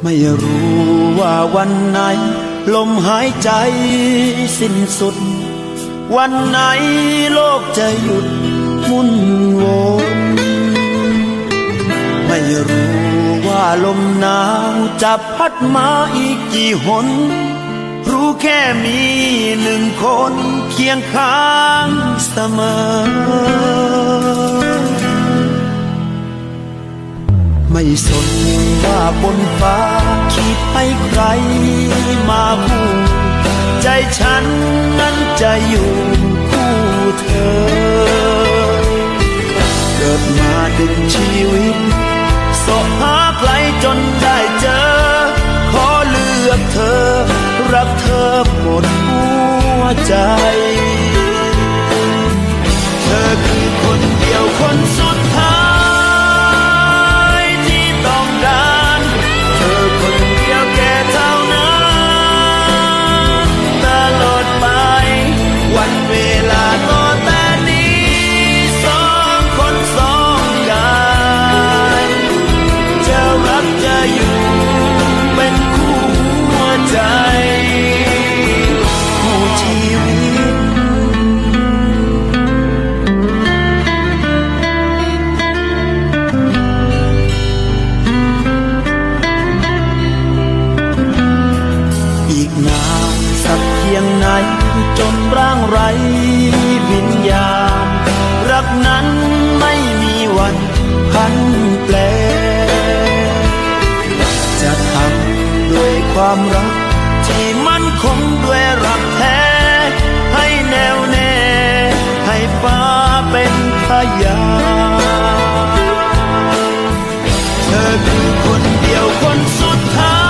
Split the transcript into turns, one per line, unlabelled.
ไม่รู้ว่าวันไหนลมหายใจสิ้นสุดวันไหนโลกจะหยุดหมุนวนไม่รู้ว่าลมหนาวจะพัดมาอีกกี่หนรู้แค่มีหนึ่งคนเคียงข้างเสมอไม่สนว่าบนฟ้าขีดให้ใครมาคู่ใจฉันนั้นจะอยู่คู่เธอเกิดมาดึงชีวิตสอบหาใครจนได้เจอขอเลือกเธอรักเธอหมดหัวใจเธอคือคนเดียวคนสุดท้ายที่ต้องการเธอคนเดียวแค่เท่านั้นตลอดไปวันเวลาก็แต่นี้สองคนสองกายจะรักจะอยู่เป็นคู่หัวใจคู่ชีวิตอีกนานสักเพียงไหนจนร่างไร้วิญญาณรักนั้นไม่มีวันพันแปรจะทำด้วยความรักที่มั่นคงด้วยรักแท้ให้แน่วแน่ให้ฟ้าเป็นพยานเธอคือคนเดียวคนสุดท้าย